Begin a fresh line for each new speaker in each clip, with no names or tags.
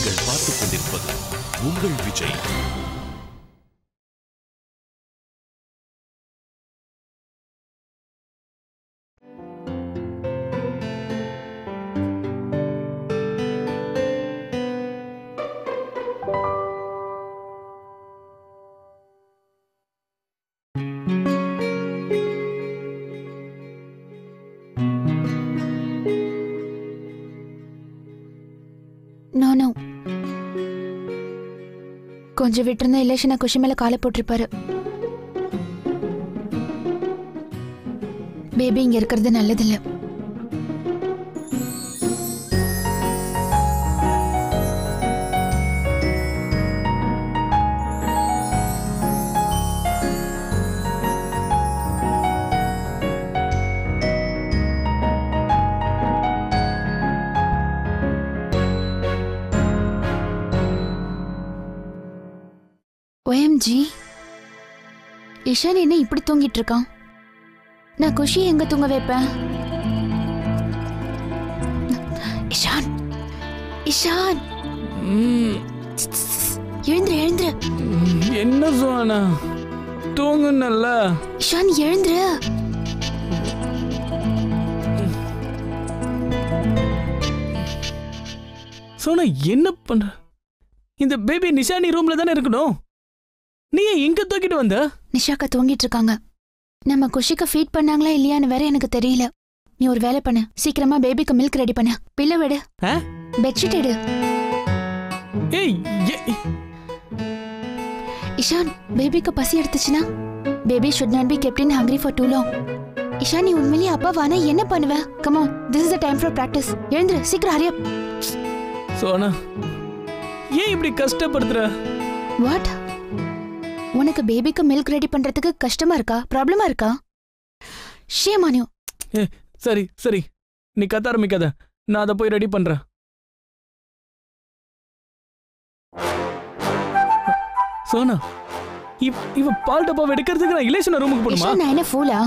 நீங்கள் பார்த்துக் கொண்டிருப்பது உங்கள் விஜய்.
கொஞ்சம் விட்டுருந்தா இலேஷனா குஷி மேல காலை போட்டிருப்பாரு. பேபி இங்க இருக்கிறது நல்லதில்ல. OMG, இஷான் என்ன இப்படி தூங்கிட்டு இருக்கான்? நான் குஷி எங்க தூங்க வைப்பேன்? இஷான், இஷான், எழுந்துரு எழுந்துரு.
என்ன சோனா, தூங்குனல்ல?
இஷான் எழுந்துரு.
சோனா என்ன பண்ற? இந்த பேபி நிஷானி ரூம்ல தானே இருக்கணும். நீ எங்க தூக்கிட்டு வந்த?
நிஷாக்கா தூங்கிட்டு இருக்காங்க. நம்ம குஷிக்கு ஃபீட் பண்ணாங்களா இல்லையான்னு வேற எனக்கு தெரியல. நீ ஒரு வேலை பண்ணு, சீக்கிரமா பேபிக்கு மில்க் ரெடி பண்ணு. பில்ல விடு, பெட்ஷீட் எடு.
ஏய்
இஷான், பேபிக்கு பசி எடுத்துச்சுன்னா baby should not be kept in hungry for too long. Ishan, நீ உண்மையிலேயே அப்பாவானா என்ன பண்ணுவ? Come on, this is the time for practice. எழுந்துரு, சீக்கிரம் hurry up.
சோனா, ஏன் இப்படி கஷ்டப்படுத்துற?
What? உனக்கு பேபிக்கு மில்க் ரெடி பண்றதுக்கு கஷ்டமா இருக்கா? ப்ராப்ளமா இருக்கா? Shame on you.
சரி சரி, நீ கத்த ஆரம்பிக்காத, நான் அதை போய் ரெடி பண்றேன். சோனா, இவ பால் டப்பா எடுக்கிறதுக்கு நான் இலேஷனா ரூமுக்கு போணுமா?
நான் என்ன ஃபூலா?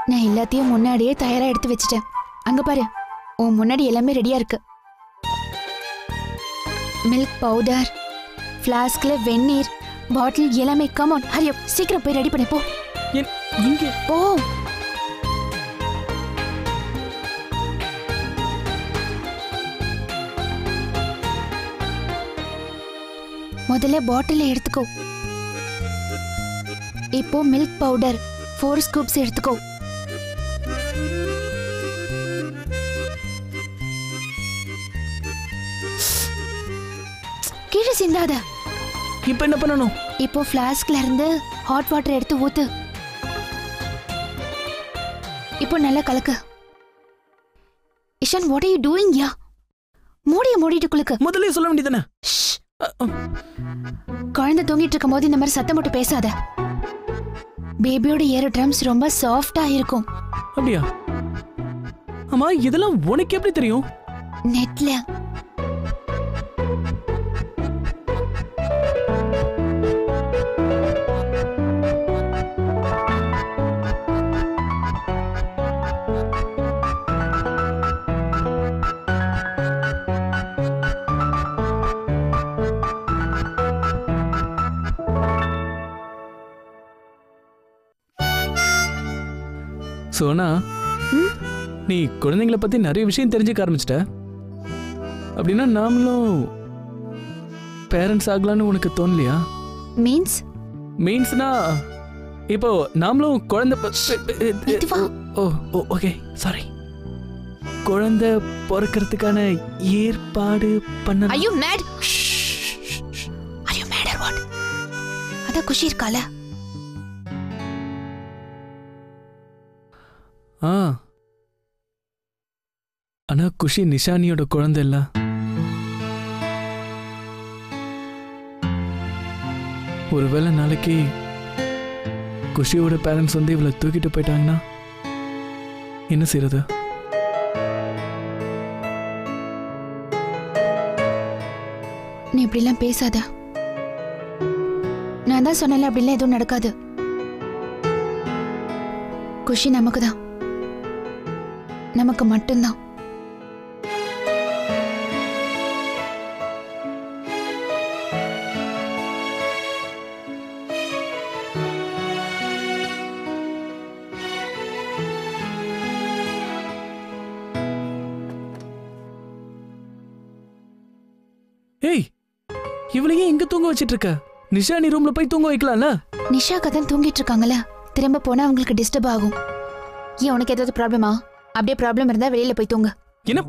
நான் எல்லாத்தையும் முன்னாடியே தயாரா எடுத்து வச்சிட்டேன். அங்க பாரு, உன் முன்னாடி எல்லாமே ரெடியா இருக்கு. மில்க் பவுடர், ஃப்ளாஸ்க்ல வெந்நீர், பாட்டில் எல்லாமே. கம் ஆன், ஹரி அப், சீக்கிரம் போய் ரெடி பண்ணி போ.
இங்க
போ. முதல்ல பாட்டில் எடுத்துக்கோ. இப்போ மில்க் பவுடர் 4 ஸ்கூப்ஸ் எடுத்துக்கோ. கீழே சிந்தாத.
இப்ப என்ன பண்ணணும்?
இப்போ ஃப்ளாஸ்க்ல இருந்து ஹாட் வாட்டர் எடுத்து ஊத்து. இப்போ நல்லா கலக்கு. Ishan, what are you doing? யா, மூடிட்டு குளுக்கு.
முதல்ல சொல்ல வேண்டியதானே?
குழந்தை தூங்கிட்டு இருக்கும் போது இந்த மாதிரி சத்தம் போட்டு பேசாத. பேபியோட ஏர் ட்ரம்ஸ் ரொம்ப சாஃப்டா இருக்கும்.
அப்படியா? அம்மா, இதெல்லாம் உனக்கு எப்படி தெரியும்?
நெட்ல.
சோனா, நீ குழந்தைங்களை பத்தி நிறைய விஷயம் தெரிஞ்சுக்க ஆரம்பிச்சிட்ட. அப்படின்னா நாமளும் பேரண்ட்ஸ் ஆகலான்னு உனக்கு தோணலையா? மீன்ஸ்னா இப்போ நாமளும் குழந்தை ஓகே சாரி, குழந்தை பிறக்கிறதுக்கான ஏற்பாடு பண்ண.
Are you mad? Are you mad or what? அத குஷி இருக்கால.
ஆனா குஷி நிஷானியோட குழந்தை இல்ல. ஒருவேளை நாளைக்கு குஷியோட பேரண்ட்ஸ் வந்து இவளை தூக்கிட்டு போயிட்டாங்கன்னா என்ன செய்யறது?
நீ இப்படிலாம் பேசாத. நான் தான் சொன்னல, அப்படிலாம் எதுவும் நடக்காது. குஷி நமக்கு தான், நமக்கு மட்டும்தான்.
இவளையே எங்க தூங்க வச்சிட்டு இருக்க? நிஷானி ரூம்ல போய் தூங்க வைக்கலாம்ல?
நிஷா கதன் தூங்கிட்டு இருக்காங்கல்ல, திரும்ப போனா அவங்களுக்கு டிஸ்டர்ப் ஆகும். ஏன் உனக்கு ஏதாவது ப்ராப்ளமா? அப்படியே ப்ராப்ளம் இருந்தா வெளியில போய் தூங்க.
என்ன?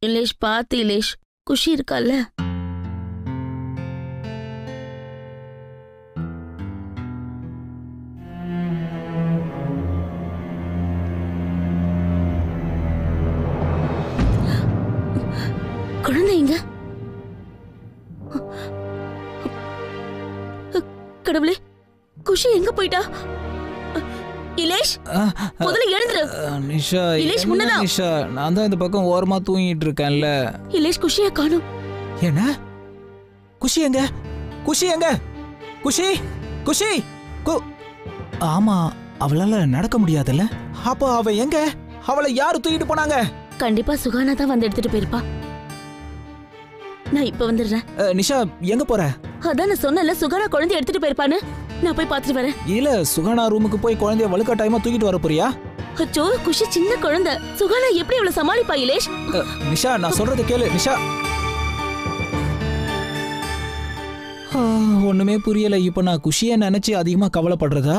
இலேஷ் பாத்து இலேஷ், குஷி இருக்கால? குழந்தைங்க கடவுளே, குஷி எங்க போயிட்டா? இலேஷ் முதல்ல எழுந்துரு.
நிஷா,
இலேஷ் முன்னதா.
நிஷா, நான் தான் இந்த பக்கம் ஓரமா தூங்கிட்டு இருக்கேன்ல.
இலேஷ் குஷிய காணோம்.
என்ன? குஷி எங்க? குஷி எங்க? குஷி, குஷி, ஆமா, அவளால நடக்க முடியாதுல்ல? அப்போ அவ எங்க? அவளை யாரு தூக்கிட்டு போனாங்க?
கண்டிப்பா சுகானா தான் வந்து எடுத்துட்டு போயிருப்பா. நான் இப்ப வந்துடுறேன்.
நிஷா, எங்க போற?
அதான் நான் சொன்னல, சுகானா குழந்தை எடுத்துட்டு போயிருப்பான்னு. நான் போய் பாத்துட்டு வரேன்.
இல்ல, சுகானா ரூமுக்கு போய் குழந்தைய வலுக்கட்டாயமா தூக்கிட்டு வர போறியா?
அச்சோ, குஷி சின்ன குழந்தை, சுகானா எப்படி அவளை சமாளிப்பா இலேஷ்?
நிஷா, நான் சொல்றத கேளு நிஷா. ஒண்ணுமே புரியல. இப்ப நான் குஷியை நினைச்சு அதிகமா கவலைப்படுறதா,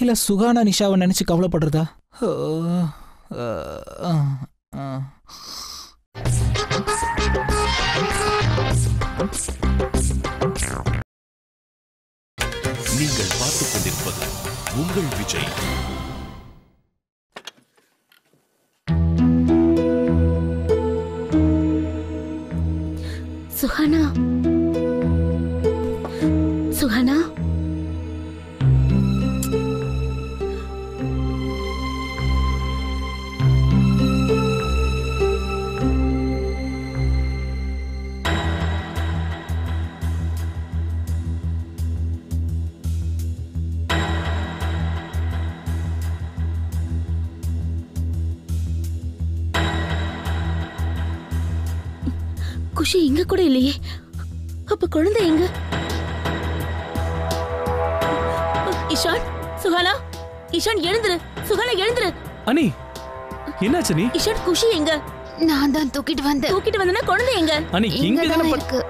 இல்ல சுகானா நிஷாவை நினைச்சு கவலைப்படுறதா?
நீங்கள் பார்த்துக் கொண்டிருப்பது உங்கள் விஜய்.
சுகானா, சுகானா, குஷி இங்க கூட இல்லையே. அப்ப குழந்தை எங்க? இஷான், சுகானா, இஷான் எழுந்துரு. சுகானா எழுந்துரு.
அனி, என்னாச்சு நீ?
இஷான், குஷி எங்க?
நான் தான் தூக்கிட்டு வந்தேன்.
தூக்கிட்டு வந்தனா குழந்தை எங்க?
அனி, இங்க தான
இருக்கு.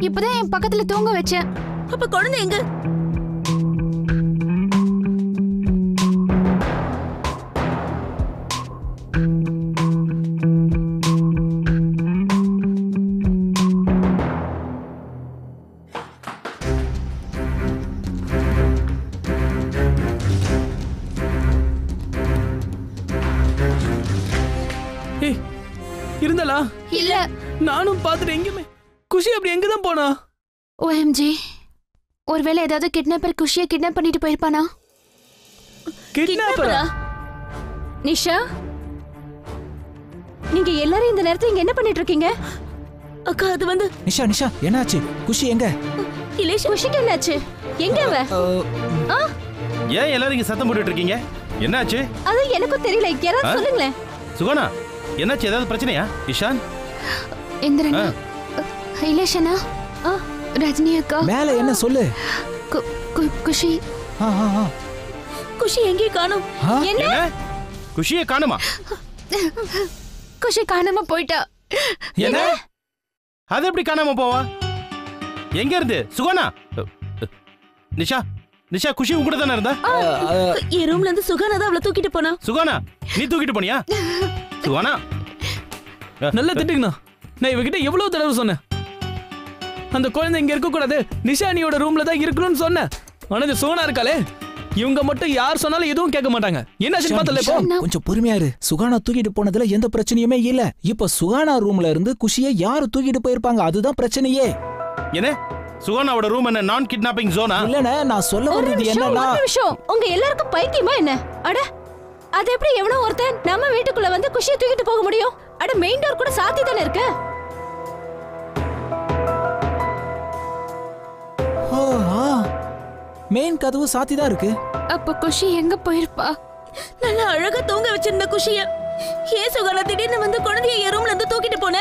இப்பதான் என் பக்கத்துல தூங்க வச்சேன்.
அப்ப குழந்தை எங்க?
இருந்தாளா?
இல்ல,
நானும் பாத்துட்டு எங்கேயுமே. குஷி அப்படி எங்கதான் போனா?
ஓஎம்ஜி, ஒருவேளை ஏதாவது கிட்னாப்பர் குஷியை கிட்னாப் பண்ணிட்டு போயிருப்பானா?
கிட்னாப்பரா?
நிஷா, நீங்க எல்லாரும் இந்த நேரத்துல இங்க என்ன பண்ணிட்டு இருக்கீங்க?
அக்கா, அது வந்து
நிஷா, நிஷா, என்னாச்சு? குஷி எங்க?
இலேஷ்,
குஷிக்கு என்னாச்சு? எங்க அவ?
ஏன் எல்லாரும் இங்க சத்தம் போட்டுட்டு இருக்கீங்க? என்னாச்சு?
அது எனக்கும் தெரியல, யாராவது சொல்லுங்களேன்.
சுகானா, என்னாச்சு? ஏதாவது பிரச்சனையா? இஷான்,
இந்திரனா, இலேஷனா, ரஜினி அக்கா,
மேல என்ன சொல்லு?
குஷி,
குஷி எங்கே காணோம்?
என்ன? குஷியை காணுமா?
குஷி காணாம போயிட்டா.
என்ன? அது எப்படி காணாம போவா? எங்க இருந்து? சுகானா, நிஷா நிஷா குஷி உங்க கூட தானே இருந்தா?
என் ரூம்ல இருந்து சுகானா தான் அவளை தூக்கிட்டு போனா.
சுகானா நீ தூக்கிட்டு போனியா? சுகானா
நல்லா திட்டுங்கண்ணா. நான் இவகிட்ட எவ்வளவு தடவை சொன்னேன், அந்த குழந்தை இங்க இருக்க கூடாது, நிஷானியோட ரூம்ல தான் இருக்கணும்னு சொன்னேன். ஆனா இந்த சுகானா இருக்காளே, இவங்க மட்டும் யார் சொன்னாலும் எதுவும் கேட்க மாட்டாங்க. என்னாச்சுன்னு பார்த்தல இப்போ?
கொஞ்சம் பொறுமையா இரு. சுகானா தூக்கிட்டு போனதுல எந்த பிரச்சனையுமே இல்ல. இப்ப சுகானா ரூம்ல இருந்து குஷியை யாரு தூக்கிட்டு போயிருப்பாங்க, அதுதான் பிரச்சனையே.
என்ன சுகானாவோட ரூம் என்ன நான் கிட்னாப்பிங் ஜோனா?
இல்லனே, நான் சொல்ல வந்தது என்னன்னா,
ஒரு நிமிஷம், உங்க எல்லாருக்கும் பைத்தியமா என்ன? அட அது எப்படி எவ்வளவு ஒருத்தன் நம்ம வீட்டுக்குள்ள வந்து குஷியை தூக்கிட்டு போக முடியும்? அட மெயின் டோர் கூட சாத்தி தானே இருக்கு.
மெயின் கதவு சாத்தி தான் இருக்கு.
அப்ப குஷி எங்க போயிருப்பா?
நல்லா அழகா தூங்க வச்சிருந்த குஷிய ஏன் சுகானா திடீர்னு வந்து குழந்தைய என் ரூம்ல இருந்து தூக்கிட்டு போன?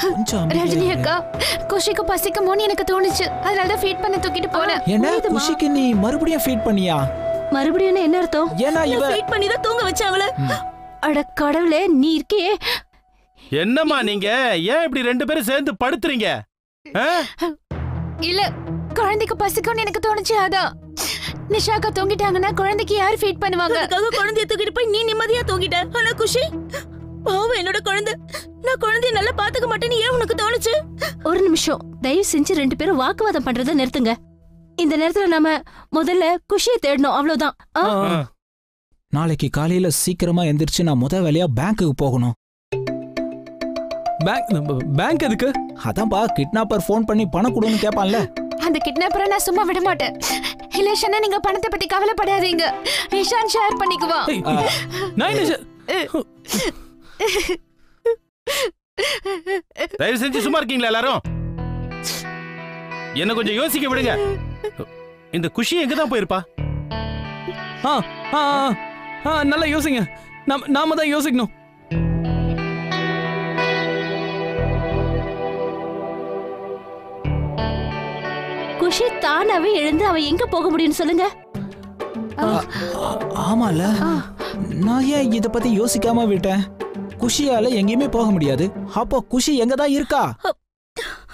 கொஞ்சம்
ரஜினி அக்கா, குஷிக்கு பசிக்குமோன்னு எனக்கு தோணுச்சு, அதனால ஃபீட் பண்ண தூக்கிட்டு போனேன்.
என்ன குஷிக்கு நீ மறுபடியும் ஃபீட் பண்ணியா?
மறுபடியும் என்ன அர்த்தம்?
ஏன்னா இவ
ஃபீட் பண்ணி தான் தூங்க வச்ச அவள.
அட கடவுளே, நீ இருக்கே.
என்னம்மா நீங்க ஏன் இப்படி ரெண்டு பேரும் சேர்ந்து படுத்துறீங்க?
இல்ல, குழந்தைக்கு பசிக்கும்னு எனக்கு தோணுச்சு, அதான். நிஷாக்கா தூங்கிட்டாங்கன்னா குழந்தைக்கு யார் ஃபீட் பண்ணுவாங்க?
அதுக்காக குழந்தைய தூக்கிட்டு போய் நீ நிம்மதியா தூங்கிட்ட. ஆனா குஷி பாவம், என்னோட குழந்தை, நான் குழந்தைய நல்லா பாத்துக்க மாட்டேன்னு ஏன் உனக்கு தோணுச்சு?
ஒரு நிமிஷம், தயவு செஞ்சு ரெண்டு பேரும் வாக்குவாதம் பண்றதை நிறுத்துங்க. இந்த நேரத்துல நாம முதல்ல குஷியை தேடணும், அவ்வளவுதான்.
நாளைக்கு காலையில சீக்கிரமா எந்திரிச்சு நான் முத வேலையா பேங்க்குக்கு போகணும்.
பேங்க் எதுக்கு?
அதான்பா, கிட்னாப்பர் ஃபோன் பண்ணி பணம் கொடுன்னு கேட்பான்ல.
அந்த கிட்னாப்பரை நான் சும்மா விட மாட்டேன். இலேஷனா, நீங்க பணத்தை பத்தி கவலைப்படாதீங்க, இஷான் ஷேர் பண்ணிக்குவான்.
தயவு செஞ்சு சும்மா இருக்கீங்களா எல்லாரும்? என்ன கொஞ்சம் யோசிக்க விடுங்க. இந்த குஷி எங்க தான் போயிருப்பா?
நல்லா யோசிங்க. நாம தான் யோசிக்கணும்.
குஷி தானாவே எழுந்து அவ எங்க போக முடியும்னு சொல்லுங்க.
ஆமால, நான் ஏன் இத பத்தி யோசிக்காம விட்டேன்? குஷியால எங்கேயுமே போக முடியாது. அப்போ குஷி எங்க தான் இருக்கா?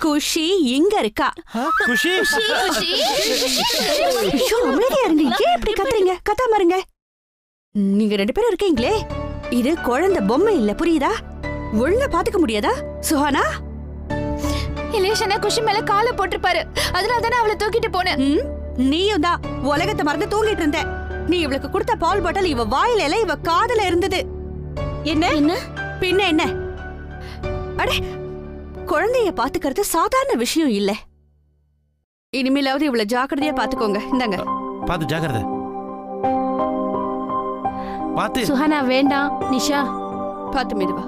குஷி இங்க இருக்கா.
குஷி
அமைதியா இருங்க, ஏன் இப்படி கத்துறீங்க? கத்தாம இருங்க. நீங்க ரெண்டு பேரும் இருக்கீங்களே, இது குழந்தை பொம்மை இல்ல, புரியுதா? ஒழுங்கா பாத்துக்க முடியாதா சுஹானா?
இலேஷனா குஷி மேல காலை போட்டிருப்பாரு, அதனால தானே அவளை தூக்கிட்டு போனேன்.
நீயும் தான் உலகத்தை மறந்து தூங்கிட்டு இருந்த. நீ இவளுக்கு கொடுத்த பால் பாட்டில் இவ வாயில இல்ல, இவ காதுல இருந்தது. என்ன என்ன பின்ன என்ன? அடே, குழந்தைய பாத்துக்கிறது சாதாரண விஷயம் இல்ல. இனிமேலாவது இவ்வளவு ஜாக்கிரதையா பாத்துக்கோங்க. இந்தாங்க,
பாத்து ஜாக்கிரதை. பாத்து.
சுஹானா வேண்டாம். நிஷா பாத்து மெதுவா.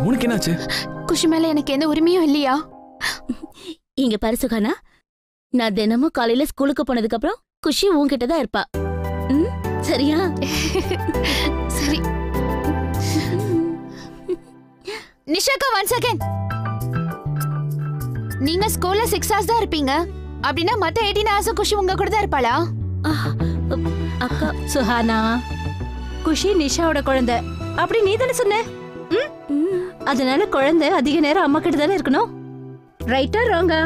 உனக்கு என்னாச்சு?
குஷி மேல எனக்கு எந்த உரிமையும் இல்லையா?
இங்க பாரு சுகானா, நான் தினமும் காலையில ஸ்கூலுக்கு போனதுக்கு அப்புறம் குஷி உன்கிட்ட தான் இருப்பா. சரியா?
சரி. நிஷாக்கா, 1 செகண்ட். நீங்க ஸ்கூல்ல 6 hours தான் இருப்பீங்க, அப்படின்னா மத்த 18 hours குஷி உங்க கூட தான் இருப்பாளா?
அக்கா சுஹானா, குஷி நிஷாவோட குழந்தை அப்படி நீ தானே சொன்ன. அதனால குழந்தை அதிக நேரம் அம்மா கிட்ட தானே இருக்கணும். ரைட்டா ராங்கா?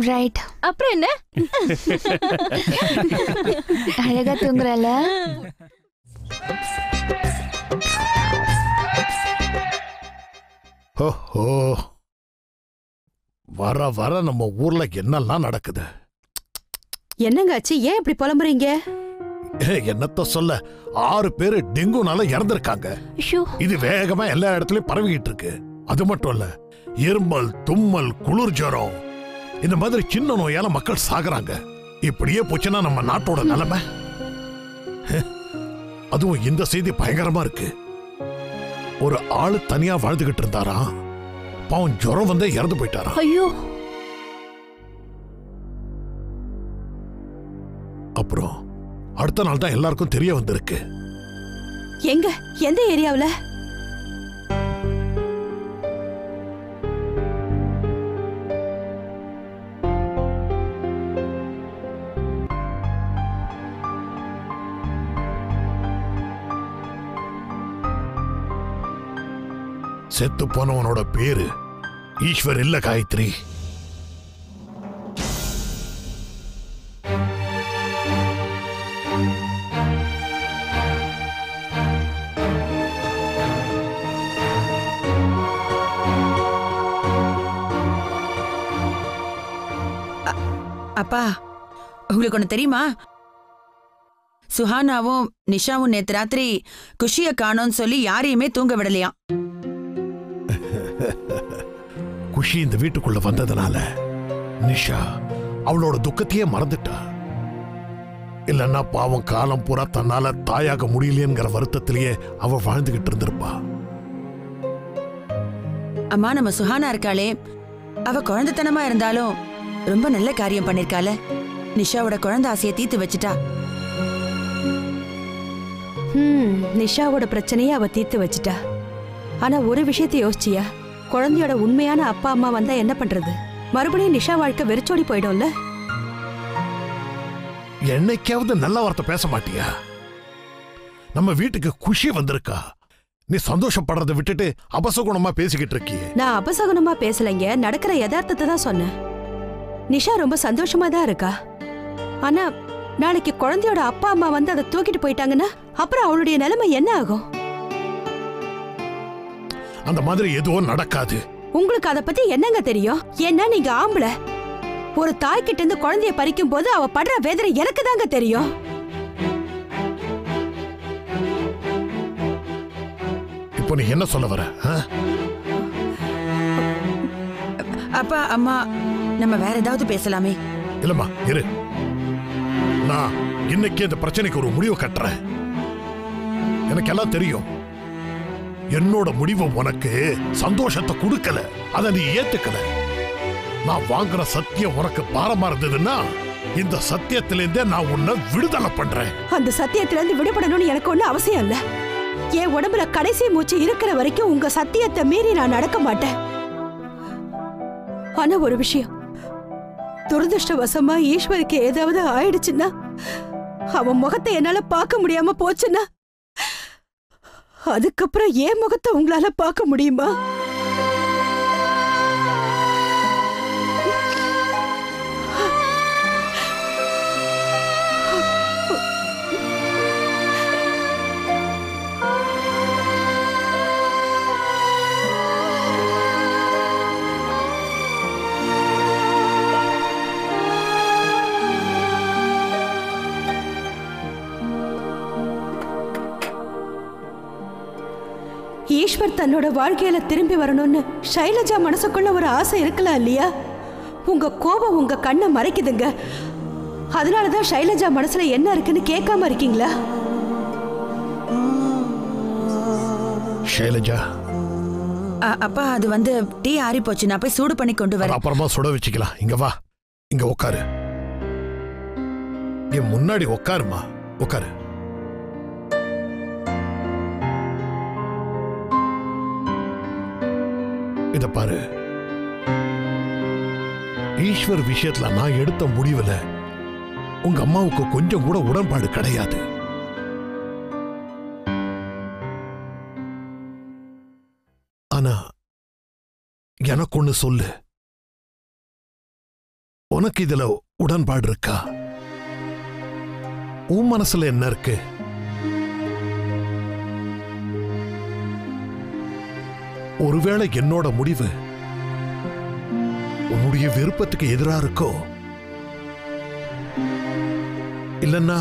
ரைட்.
அப்புறம் என்ன?
அழகா தூங்குறல.
ஓஹோ, வர வர நம்ம ஊர்ல என்னெல்லாம் நடக்குது.
என்னங்க ஆச்சு? ஏன் இப்படி புலம்புறீங்க?
என்னத்த சொல்ல, 6 பேரு டெங்குனால இறந்திருக்காங்க. இது வேகமா எல்லா இடத்துலயும் பரவிக்கிட்டு இருக்கு. அது மட்டும் இல்ல, இருமல், தும்மல், குளிர் ஜுரம், இந்த மாதிரி சின்ன நோயால மக்கள் சாகுறாங்க. இப்படியே போச்சுன்னா நம்ம நாட்டோட நிலைமை. அதுவும் இந்த செய்தி பயங்கரமா இருக்கு. ஒரு ஆளு தனியா வாழ்ந்துகிட்டு இருந்தாராம், பாவம் ஜுரம் வந்தே இறந்து போயிட்டாராம்.
ஐயோ.
அப்புறம் அடுத்த நாள் தான் எல்லாருக்கும் தெரிய வந்திருக்கு.
எங்க? எந்த ஏரியாவுல?
செத்து போனவனோட பேரு ஈஸ்வர் இல்ல காயத்ரி.
அப்பா, உங்களுக்கு ஒண்ணு தெரியுமா? சுஹானாவும் நிஷாவும் நேத்து ராத்திரி குஷிய காணோன்னு சொல்லி யாரையுமே தூங்க விடலையா.
குஷி இந்த வீட்டுக்குள்ள வந்ததுனால நிஷா அவளோட துக்கத்தையே மறந்துட்டா. இல்லன்னா பாவம் காலம் பூரா தன்னால தாயாக முடியலையேங்கிற வருத்தத்திலேயே அவ வாழ்ந்துகிட்டு இருந்திருப்பா.
அம்மா, நம்ம சுஹானா இருக்காளே, அவ குழந்தைத்தனமா இருந்தாலும் ரொம்ப நல்ல காரியம் பண்ணிருக்கால. நிஷாவோட குழந்தை ஆசையை தீர்த்து வச்சுட்டா.
நிஷாவோட பிரச்சனையை அவ தீர்த்து வச்சுட்டா. ஆனா ஒரு விஷயத்தை யோசிச்சியா? குழந்தையோட உண்மையான அப்பா அம்மா வந்தா என்ன பண்றது? மறுபடியும் நிஷா வாழ்க்கை வெறிச்சோடி போயிடும்ல.
என்னைக்காவது நல்ல வார்த்தை பேச மாட்டியா? நம்ம வீட்டுக்கு குஷி வந்திருக்கா, நீ சந்தோஷப்படுறதை விட்டுட்டு அபசகுணமா பேசிக்கிட்டு இருக்கியே.
நான் அபசகுணமா பேசலைங்க, நடக்கிற யதார்த்தத்தை தான் சொன்னேன். நிஷா ரொம்ப சந்தோஷமா தான் இருக்கா. ஆனா நாளைக்கு குழந்தையோட அப்பா அம்மா வந்து அதை தூக்கிட்டு போயிட்டாங்கன்னா அப்புறம் அவளுடைய நிலைமை என்ன ஆகும்?
அந்த மாதிரி எதுவும் நடக்காது.
உங்களுக்கு அதை பத்தி என்னங்க தெரியும்? ஏன்னா நீங்க ஆம்பளை. ஒரு தாய்கிட்ட இருந்து குழந்தைய பறிக்கும் போது அவ படுற வேதனை எனக்கு தாங்க தெரியும்.
இப்போ நீ என்ன சொல்ல வர?
அப்பா, அம்மா, நம்ம வேற ஏதாவது பேசலாமே?
இல்லம்மா, இரு. நான் இன்னைக்கு இந்த பிரச்சனைக்கு ஒரு முடிவு கட்டுறேன். எனக்கு எல்லாம் தெரியும். என்னோட முடிவு உனக்கு சந்தோஷத்தை கொடுக்கல, அதை நீ ஏத்துக்கல. நான் வாங்குற சத்தியம் உனக்கு பாரமா இருந்ததுன்னா இந்த சத்தியத்திலிருந்தே நான் உன்னை விடுதலை பண்றேன்.
அந்த சத்தியத்திலிருந்து விடுபடணும்னு எனக்கு ஒண்ணு அவசியம் இல்ல. என் உடம்புல கடைசி மூச்சு இருக்கிற வரைக்கும் உங்க சத்தியத்தை மீறி நான் நடக்க மாட்டேன். ஆனா ஒரு விஷயம், துரதிருஷ்டவசமா ஈஸ்வருக்கு ஏதாவது ஆயிடுச்சுன்னா, அவன் முகத்தை என்னால பார்க்க முடியாம போச்சுன்னா, அதுக்கப்புறம் என் முகத்தை உங்களால பார்க்க முடியுமா? ஈஸ்வர் தன்னோட வாழ்க்கையில திரும்பி வரணும்னு ஷைலஜா மனசுக்குள்ள ஒரு ஆசை இருக்கலாம் இல்லையா? உங்க கோபம் உங்க கண்ணை மறைக்குதுங்க. அதனாலதான் ஷைலஜா மனசுல என்ன இருக்குன்னு கேட்காம இருக்கீங்களா?
ஷைலஜா,
அப்பா, அது வந்து டீ ஆறி போச்சு, நான் போய் சூடு பண்ணி கொண்டு வரேன்.
அப்புறமா சுட வச்சுக்கலாம். இங்க வா, இங்க உட்காரு. என் முன்னாடி உட்காருமா, உட்காரு. இத பாரு, ஈஸ்வர் விஷயத்துல நான் எடுத்த முடிவுல உங்க அம்மாவுக்கு கொஞ்சம் கூட உடன்பாடு கிடையாது. ஆனா எனக்கு ஒண்ணு சொல்லு, உனக்கு இதுல உடன்பாடு இருக்கா? உன் மனசுல என்ன இருக்கு? ஒருவேளை என்னோட முடிவு உன்னுடைய விருப்பத்துக்கு எதிரா இருக்கோ, இல்லன்னா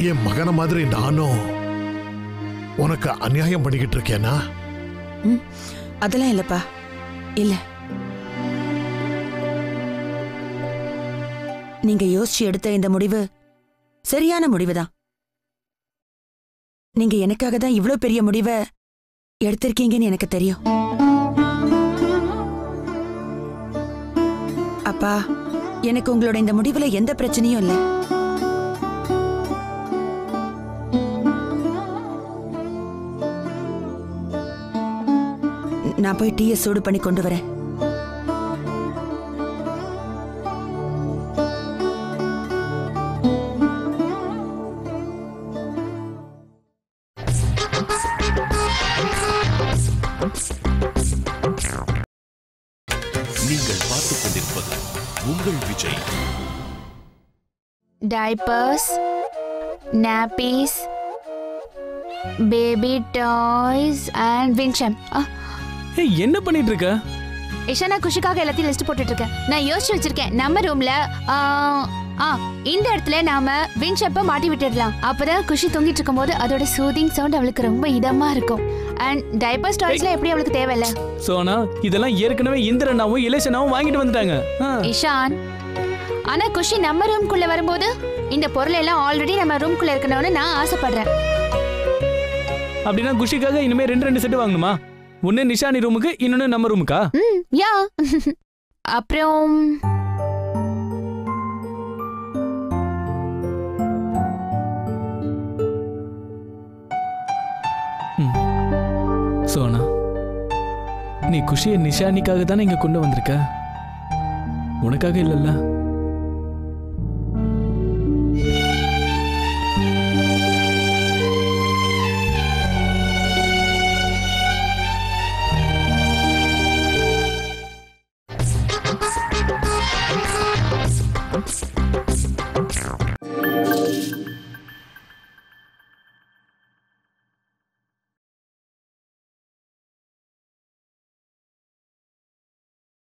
என் மகன மாதிரி நானும் உனக்கு அநியாயம் பண்ணிக்கிட்டு இருக்கேனா?
அதெல்லாம் இல்லப்பா, இல்ல. நீங்க யோசிச்சு எடுத்த இந்த முடிவு சரியான முடிவுதான். நீங்க எனக்காக தான் இவ்ளோ பெரிய முடிவை எடுத்திருக்கீங்கன்னு எனக்கு தெரியும். அப்பா, எனக்கு உங்களோட இந்த முடிவுல எந்த பிரச்சனையும் இல்லை. நான் போய் டீயை சூடு பண்ணி கொண்டு வரேன்.
Diapers, nappies, baby toys and வின்ஷம்.
ஏய் என்ன பண்ணிட்டு இருக்க?
இஷானா குஷிக்காக எல்லாத்தையும் லிஸ்ட் போட்டுட்டு இருக்கேன். நான் யோசிச்சு வச்சிருக்கேன், நம்ம ரூம்ல இந்த இடத்துல நாம வின்ஷப்ப மாட்டி விட்டுடலாம். அப்பதான் குஷி தூங்கிட்டு இருக்கும்போது அதோட சூதிங் சவுண்ட் அவளுக்கு ரொம்ப இதமா இருக்கும். அண்ட் டைப்பர்ஸ் டாய்ஸ்ல எப்படி அவளுக்கு தேவையில்ல.
சோனா இதெல்லாம் ஏற்கனவே இந்திரனாவும் இலேஷனாவும் வாங்கிட்டு வந்துட்டாங்க.
இஷான், ஆனா குஷி நம்ம ரூம்குள்ள வரும்போது இந்த பொருள் எல்லாம் ஆல்ரெடி நம்ம ரூம்குள்ள இருக்கணும்னு நான் ஆசைப்படுறேன்.
அப்படின்னா குஷிக்காக இனிமே 2 செட் வாங்கணுமா? ஒன்னு நிஷானி ரூமுக்கு, இன்னொன்னு நம்ம ரூமுக்கா?
யா. அப்புறம்
சோனா, நீ குஷியை நிஷானிக்காக தானே இங்க கொண்டு வந்திருக்க, உனக்காக இல்லல்ல?